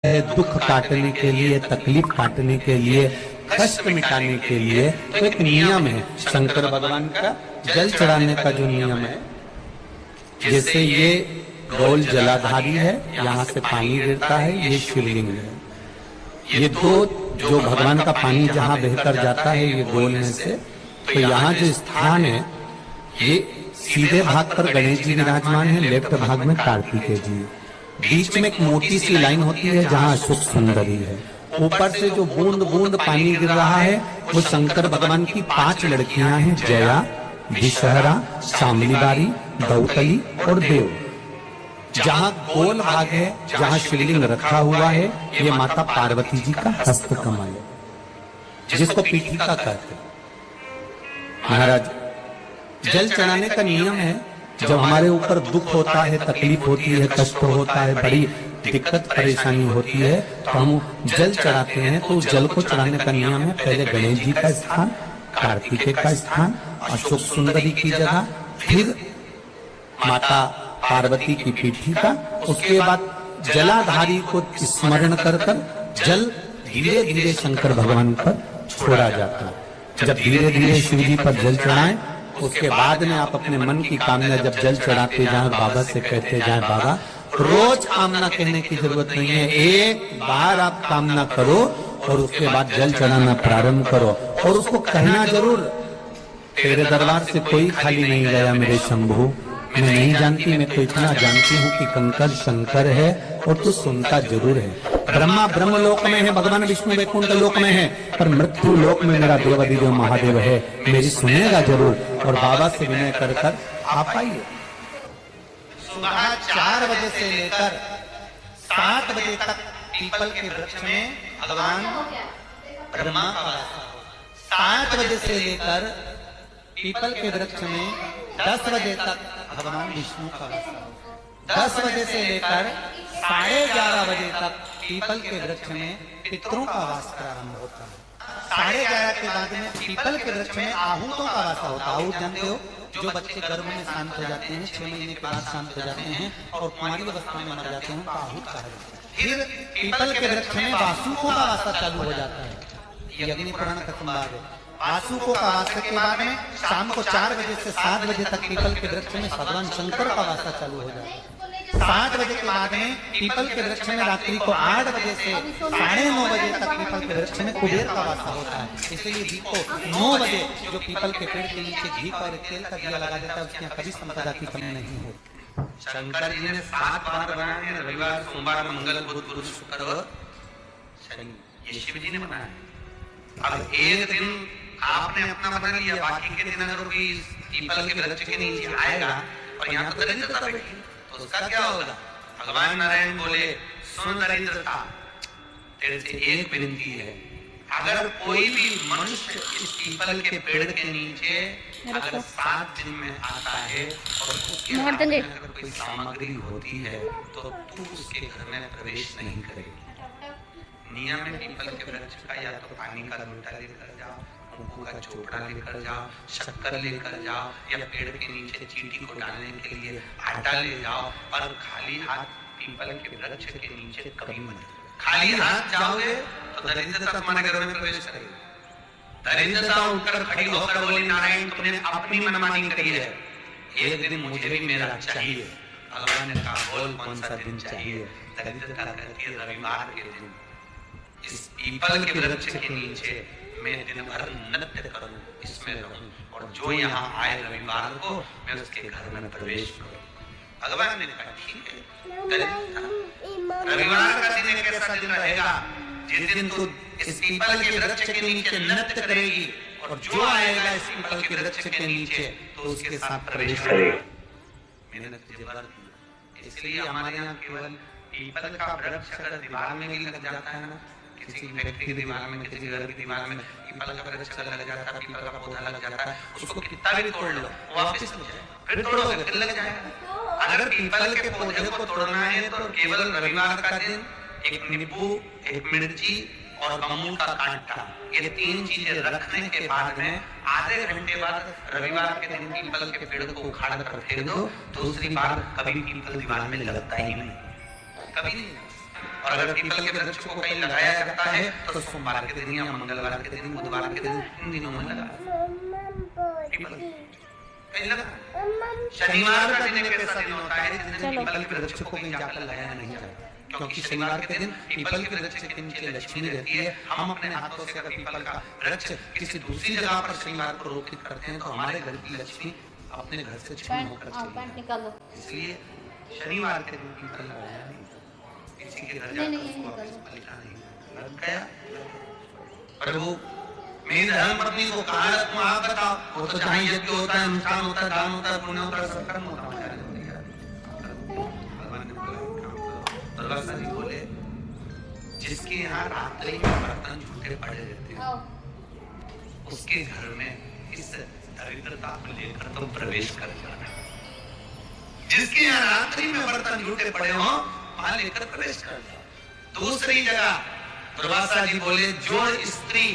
है दुख काटने के लिए, तकलीफ काटने के लिए, कष्ट मिटाने के लिए। तो एक नियम है शंकर भगवान का जल चढ़ाने का जो नियम है। जैसे ये गोल जलाधारी है, यहाँ से पानी गिरता है, ये शिवलिंग है। ये दो जो भगवान का पानी जहाँ बहकर जाता है ये गोल में से, तो यहाँ जो स्थान है ये सीधे भाग पर गणेश जी विराजमान है, लेफ्ट भाग में कार्तिकेय जी। बीच में एक मोटी सी लाइन होती है जहाँ अशोक सुंदरी है। ऊपर से जो बूंद बूंद पानी गिर रहा है वो शंकर भगवान की 5 लड़कियां हैं, जया, विषहरा, शामलीबारी, दौतली और देव। जहाँ गोल भाग है, जहाँ शिवलिंग रखा हुआ है, ये माता पार्वती जी का हस्त कमल है, जिसको पीठिका कहते हैं। महाराज, जल चढ़ाने का नियम है, जब हमारे ऊपर दुख होता है, तकलीफ होती है, कष्ट होता है, बड़ी दिक्कत परेशानी होती है, तो हम जल चढ़ाते हैं। तो जल को चढ़ाने का नियम है, पहले गणेश जी का स्थान, कार्तिकेय का स्थान, अशोक सुंदरी की जगह, फिर माता पार्वती की पीठिका, उसके बाद जलाधारी को स्मरण कर जल धीरे धीरे शंकर भगवान पर छोड़ा जाता है। जब धीरे धीरे शिव जी पर जल चढ़ाएं, उसके बाद में आप अपने मन की कामना जब जल चढ़ाते जाए, बाबा से कहते जाए, बाबा रोज कामना कहने की जरूरत नहीं है, एक बार आप कामना करो और उसके बाद जल चढ़ाना प्रारंभ करो। और उसको कहना जरूर, तेरे दरबार से कोई खाली नहीं गया मेरे शंभू। मैं नहीं जानती, मैं तो इतना जानती हूँ कि कंकर शंकर है और तू सुनता जरूर है। ब्रह्मा ब्रह्म लोक में है, भगवान विष्णु वैकुंठ लोक में है, पर मृत्यु लोक में मेरा देवाधिदेव महादेव है, मेरी सुनेगा जरूर। और बाबा से विनय कर आप आइए। सुबह 4 बजे से लेकर 7 बजे तक पीपल के वृक्ष में भगवान ब्रह्मा का वास हो। 7 बजे से लेकर पीपल के वृक्ष में 10 बजे तक भगवान विष्णु का वास हो। 10 बजे से लेकर 11:30 बजे तक पीपल के वृक्ष में पितरों का वास प्रारंभ होता है। 11:30 के बाद में पीपल के वृक्ष में आहूतों का वास होता है। आहूत जानते हो, जो बच्चे गर्भ में शांत हो जाते हैं, 6 महीने के बाद शांत हो जाते हैं और कुमारी अवस्था में मर जाते हैं, उनका आहूत कहा जाता है। फिर पीपल के वृक्ष में वासुकों का वासा चालू हो जाता है। ये अग्नि पुराण का संवाद है। वासुकों का वासा के बाद में शाम को 4 बजे से 7 बजे तक पीपल के वृक्ष में भगवान शंकर का वासा चालू हो जाता है। 7 बजे के बाद में पीपल के वृक्ष में रात्रि को 8 बजे से 9:30 बजे तक पीपल के वृक्ष में कुबेर का वासा होता है। इसलिए घी को 9 बजे जो पीपल के पेड़ के नीचे घी और तेल का दिया लगा देता है, उसके यहाँ कभी संपदा की कमी नहीं होती। शंकर जी ने 7 बार बनाए हैं, रविवार, सोमवार, मंगल, बुध, गुरु, शुक्र और शनि, ये शिव जी ने बनाया। अब एक दिन आपने अपना बना लिया, बाकी के दिन अगर कोई पीपल के वृक्ष के नीचे आएगा और यहाँ तो दरिद्रता बैठी, तो उसका क्या होगा? भगवान नारायण बोले, सुन दरिद्रता, तेरे से एक विनती है, अगर कोई भी मनुष्य इस पीपल के पेड़ के नीचे अगर 7 दिन में आता है और उसके हाथ में अगर कोई सामग्री होती है तो तू उसके घर में प्रवेश नहीं करेगी। नियम है पीपल के वृक्ष का, या तो पानी का लोटा लेकर जाओ, कुंकू का चोपड़ा लेकर जाओ, शक्कर लेकर जाओ, या पेड़ के नीचे चींटी को डालने के लिए आटा ले जाओ। और खाली हाथ पीपल के वृक्ष के नीचे कभी मत। खाली हाथ जाओगे तो दरिद्रता तुम्हारे घर में प्रवेश करेगी। दरिद्रता उठकर खड़ी होकर बोली, नारायण तुमने अपनी मनमानी करी है, एक दिन मुझे भी मेरा चाहिए। भगवान ने कहा, बोल कौन सा दिन चाहिए? दरिद्रता कहती है, रविवार के दिन इस पीपल के वृक्ष के नीचे मैं दिन भर नृत्य करूं, इसमें रहूं, और जो यहाँ आए रविवार को मैं उसके घर में प्रवेश करूं। भगवान ने कहा, ठीक है। रविवार का दिन एक ऐसा दिन रहेगा जिस दिन तू इस पीपल के वृक्ष के नीचे नृत्य करेगी और जो आएगा इस पीपल के वृक्ष के नीचे तो उसके साथ प्रवेश करेगा। मैंने तुझे, इसलिए हमारे यहाँ केवल पीपल का वृक्ष अगर दीवार में भी लग जाता है ना, किसी व्यक्ति की दीवार में, किसी घर की दीवार में पीपल का वृक्ष लग जाता है, पीपल का पौधा लग जाता है, उसको कितना भी तोड़ लो वापस लग जाएगा, फिर तोड़ोगे फिर लग जाएगा। अगर पीपल के पौधे को तोड़ना है तो केवल रविवार का दिन एक नींबू, एक मिर्ची और अमूल का कांटा, ये 3 चीजें रखने के बाद में आधे घंटे बाद रविवार के दिन पीपल के पेड़ को उखाड़ कर फेंक दो। दूसरी बार कभी पीपल दीवार में लगता ही नहीं, कभी नहीं। और अगर पीपल के वृक्ष को कहीं लगाया जाता है तो सोमवार के दिन या मंगलवार के दिन, बुधवार के दिन, इन दिनों में लगा। कहीं लगा। शनिवार का दिन एक ऐसा दिन होता है जिस दिन पीपल के वृक्ष को कहीं जाकर लगाया नहीं जाता, क्योंकि शनिवार के दिन पीपल के वृक्ष के नीचे लक्ष्मी रहती है। हम अपने हाथों से अगर पीपल का वृक्ष किसी दूसरी जगह पर शनिवार को रोपित करते हैं तो हमारे घर की लक्ष्मी अपने घर से छिन्न होकर चली जाती है। इसलिए शनिवार के दिन पीपल लगाया नहीं, किसी के घर जाकर उसको लिखा नहीं लग गया। प्रभु मेरे धर्म पत्नी को कहा तुम आप बताओ, वो तो जहाँ यज्ञ होता है, अनुष्ठान होता है, दान होता है, पुण्य होता है, सब कर्म होता है। भगवान ने बोला दुर्वासा जी बोले जिसके यहाँ रात्रि में बर्तन झूठे पड़े रहते हैं उसके घर में इस दरिद्रता को लेकर तुम प्रवेश कर जाना। जिसके यहाँ रात्रि में बर्तन झूठे पड़े हो वहां लेकर प्रवेश कर जाओ। दूसरी जगह दुर्वासा जी बोले जो स्त्री